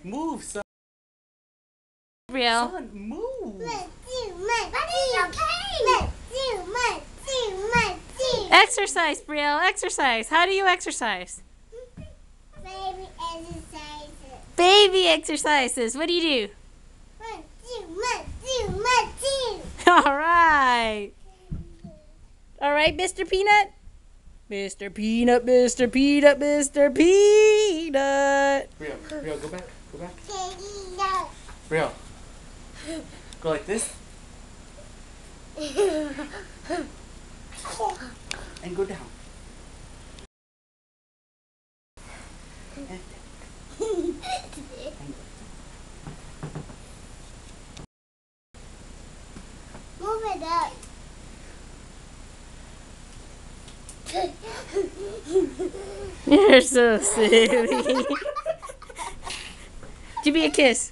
Move, son. Real. Son, move. Exercise, Brielle. Exercise. How do you exercise? Baby exercises. Baby exercises. What do you do? 1, 2, 1, 2, 1, 2. All right. All right, Mr. Peanut. Mr. Peanut, Mr. Peanut, Mr. Peanut. Brielle, go back. Go back. Daddy, no. Brielle. Go like this. And go down. Move it up. You're so silly. Give me a kiss.